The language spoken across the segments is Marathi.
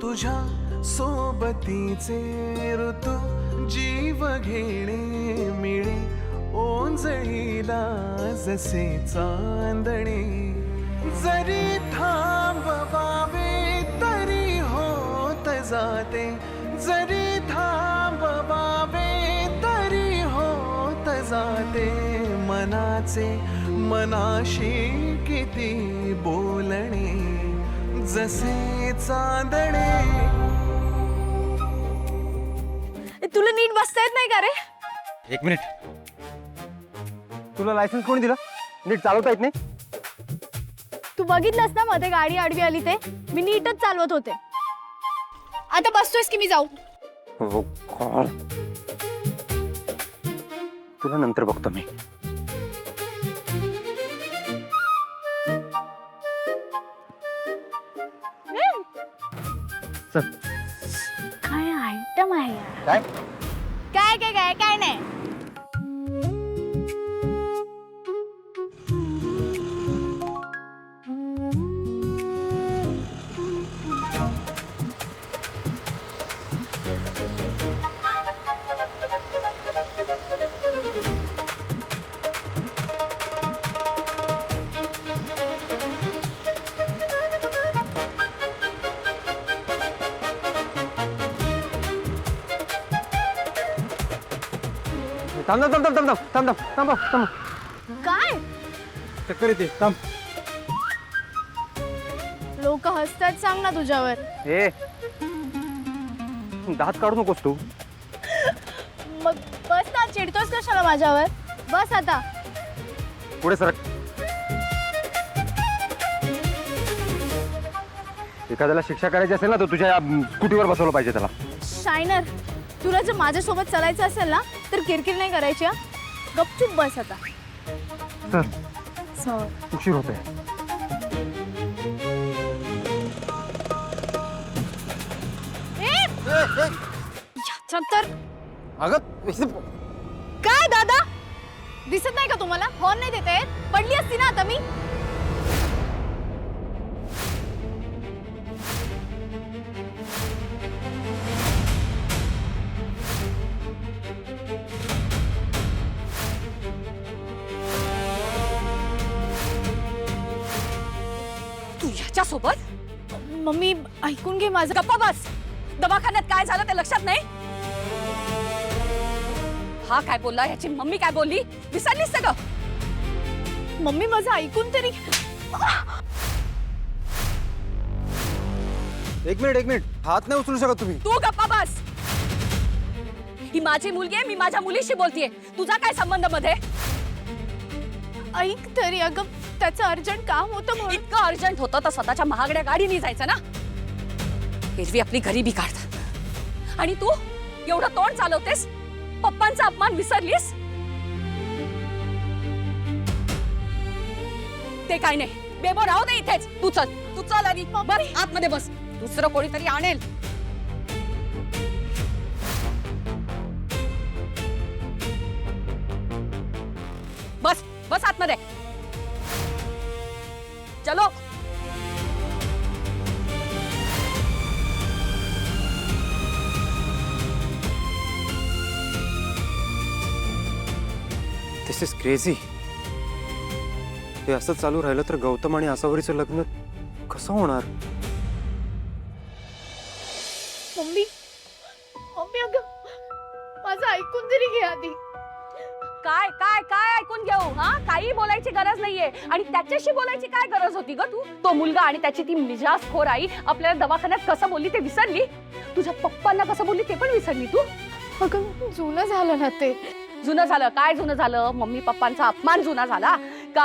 तुझ्या सोबतीचे ऋतू जीव घेणे मिळे ओंजळीला जसे चांदणे जरी थांबवावे तरी होत जाते जरी थांबवावे तरी होत जाते मनाचे मनाशी किती बोलणे जसे चांदणे. तुला नीट बसता येत नाही का रे? एक मिनिट, तुला लायसन्स कोणी दिलं? नीट चालवता येत नाही? तू बघितलंस ना मध्ये गाडी आडवी आली ते मी नीटच चालवत होते. आता बसतोयस की मी जाऊ? हो गॉड, तुला नंतर बघतो मी. चल. काय आयटम आहे यार. काय काय काय काय काय नाही. थांब थांब थांब थांब थांब थांब थांब थांब. काय चक्कर येते, थांब. लोक हसतात सांग ना तुझ्यावर. ए, दात काढू नकोस तू. मग बस ना, चिडतोस कशाला माझ्यावर? बस आता. पुढे सरक. एखाद्याला शिक्षा करायची असेल ना तर तुझ्या स्कूटीवर बसवलं पाहिजे त्याला. शायनर, तुला जर माझ्यासोबत चालायचं असेल ना तर किरकिर नाही करायची. गपचूप बस आता. चल, उशीर होतोय. तर अगं काय दादा, दिसत नाही का तुम्हाला? हॉर्न नाही देते? पडली असती ना आता मी. तू ह्याच्यासोबत? मम्मी ऐकून घे माझं. गप्पा बस. दवाखान्यात काय झालं ते लक्षात नाही? हा काय बोलला, ह्याची मम्मी काय बोलली, विसरलीस सगळं? मम्मी माझं ऐकून तरी. एक मिनिट, हात नाही उचलू शकत तुम्ही. तू गप्पा बस. ही माझी मुलगी आहे, मी माझ्या मुलीशी बोलतीये. तुझा काय संबंध मध्ये? ऐक तरी. अगं त्याचं अर्जंट काम होतं म्हणून. इतकं अर्जंट होतं तर स्वतःच्या महागड्या गाडीने जायचं ना. एरवी आपली गरिबी काढतात आणि तू एवढं तोंड चालवतेस. पप्पांचा अपमान विसरलीस? ते काय नाही, बेबो राहू दे इथेच. तू चल आधी. बस आतमध्ये बस, दुसरं कोणीतरी आणेल. बस बस आतमध्ये. चलो. दिस इज क्रेझी. हे असं चालू राहिलं तर गौतम आणि आसावरीचं लग्न कसं होणार? मम्मी मम्मी अगं माझं ऐकून तरी घे आधी. काय काय काय ऐकून घेऊ? हा, काही बोलायची गरज नाहीये. आणि त्याच्याशी बोलायची काय गरज होती ग? तू तो मुलगा आणि त्याची ती मिजाजखोर आई आपल्याला दवाखान्यात कसं बोलली ते विसरली? तुझ्या पप्पांना कसं बोलली ते पण विसरली तू? अगं जुनं झालं ना ते. जुनं झालं? काय जुनं झालं? मम्मी पप्पांचा अपमान जुना झाला का?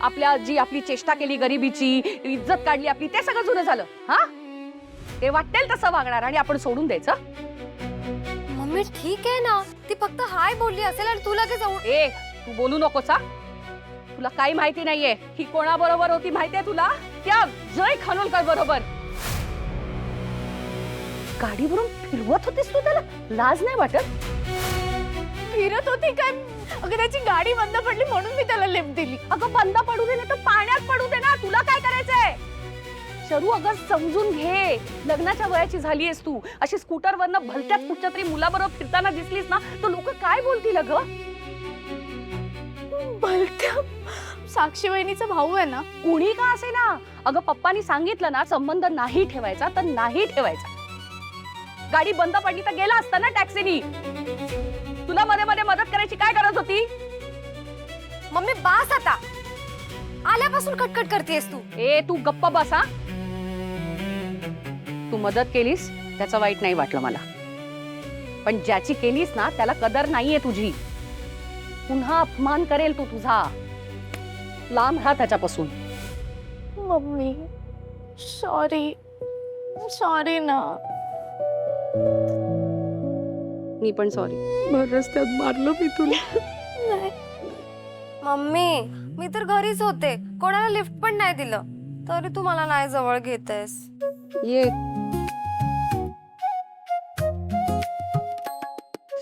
आपली चेष्टा केली, गरिबीची इज्जत काढली आपली, ते सगळं जुनं झालं? हा, ते वाटेल तसं वागणार आणि आपण सोडून द्यायचं? मम्मी ठीक आहे ना, ती फक्त हाय बोलली असेल आणि तू लगेच ए, तू बोलू नकोस हा. तुला काही माहिती नाहीये. ही कोणाबरोबर होती माहितीये तुला? त्या जय खानोलकर बरोबर. गाडीवरून फिरवत होतीस तू त्याला? लाज नाही वाटत? फिरत होती काय? अगं त्याची गाडी बंद पडली म्हणून मी त्याला लिफ्ट दिली. अगं बंद पडू दे, नाही तर पाण्यात पडू दे ना. तुला काय करायचंय? शरू अगं समजून घे, लग्नाच्या वयाची झालीयस तू. अशी स्कूटरवरनं भलत्याच कुठच्या तरी मुलाबरोबर फिरताना दिसलीस ना तर लोक काय बोलतील अगं? भलत्या साक्षी वहिनीचा भाऊ आहे ना. कुणी का असे ना, अगं पप्पानी सांगितलं ना संबंध नाही ठेवायचा तर नाही ठेवायचा. गाडी बंद पडली तर गेला असता ना टॅक्सीनी. तुला मध्ये मध्ये मदत करायची काय गरज होती? मम्मी बास आता, आल्यापासून कटकट करतेस तू. ए तू गप्प बसा. तू मदत केलीस त्याचं वाईट नाही वाटलं मला, पण ज्याची केलीस ना त्याला कदर नाहीये तुझी. पुन्हा अपमान करेल तू तुझा. लांब राहा त्याच्यापासून. मम्मी सॉरी सॉरी ना. मी पण सॉरी. भर रस्त्यात मारलं मी तुला. मम्मी मी तर घरीच होते, कोणाला लिफ्ट पण नाही दिलं, तरी तू मला नाही जवळ घेतेस. ये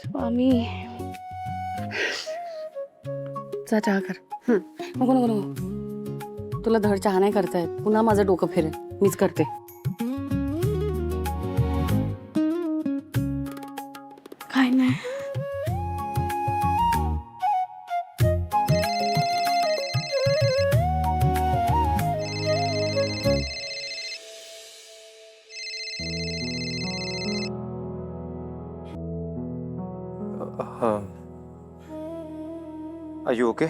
स्वामी. जा चहा कर. नको नको नको, तुला धड चहा नाही करता येत. पुन्हा माझं डोकं फिरेल. मीच करते. काय नाही. Are you okay?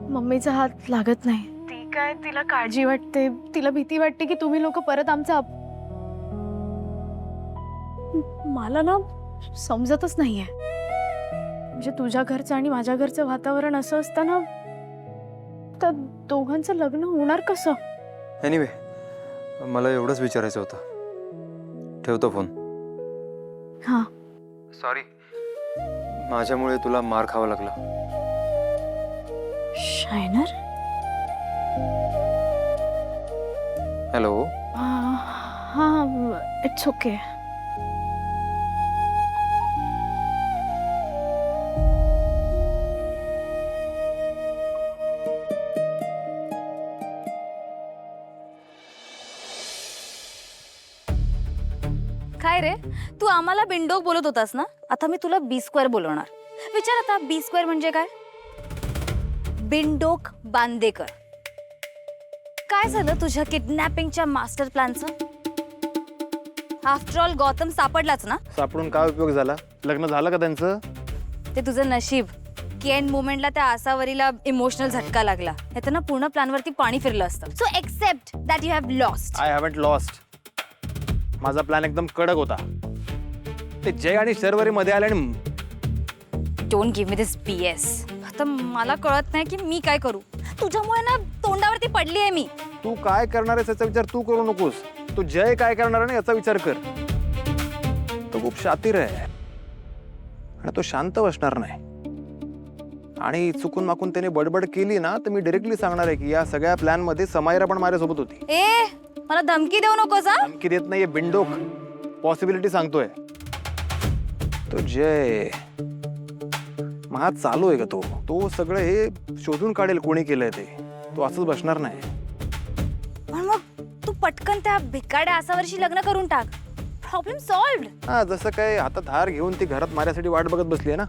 मम्मीचा हात लागत नाही. ती काय, तिला काळजी वाटते, तिला भीती वाटते की तुम्ही लोक परत आमचा मला ना समजतच नाहीये. म्हणजे तुझ्या घरचं आणि माझ्या घरचं वातावरण असं असताना तर दोघांचं लग्न होणार कसं? एनिवे, मला एवढंच विचारायचं होतं. ठेवतो फोन. हा सॉरी, माझ्यामुळे तुला मार खावा लागला. शायनर. हॅलो. हा इट्स ओके. काय रे, तू आम्हाला बिंडोक बोलत होतास ना, आता मी तुला बी स्क्वेअर बोलवणार. विचार आता, बी स्क्वेअर म्हणजे काय? बिंडोक बांदेकर. काय झालं तुझ्या किडनॅपिंगच्या मास्टर प्लॅनचं? आफ्टर ऑल गौतम सापडलाच ना. सापडून काय उपयोग झाला? लग्न झालं का त्यांचं? ते तुझं नशीब की एंड मोमेंटला त्या आसावरीला इमोशनल झटका लागला. हे तर ना पूर्ण प्लॅनवरती पाणी फिरलं असतं. So accept that you have lost. I haven't lost. माझा प्लॅन एकदम कडक होता. ते जय आणि शर्वरी मध्ये आले आणि don't give me this BS. आता मला कळत नाही की मी काय करू. तुझ्यामुळे ना तोंडावरती पडली आहे मी. तू काय करणार आहेस याचा विचार तू करू नकोस. तू जय काय करणार आहे याचा विचार कर. तो खूप शातीर आहे आणि तो शांत बसणार नाही. आणि चुकून माकून त्याने बडबड केली ना तर मी डायरेक्टली सांगणार आहे की या सगळ्या प्लॅन मध्ये समायरा पण माझ्यासोबत होती. ए मला धमकी देऊ नकोस. हा, धमकी देत नाहीये, बिंडोक पॉसिबिलिटी सांगतोय. तो जय महा चालू आहे का तो सगळं हे शोधून काढेल कोणी केलंय ते. तो असंच बसणार नाही. पण मग तू पटकन त्या भिकाड्या आसावरशी लग्न करून टाक. Problem solved. हा, जसं काय हातात हार घेऊन ती घरात माझ्यासाठी वाट बघत बसली आहे ना.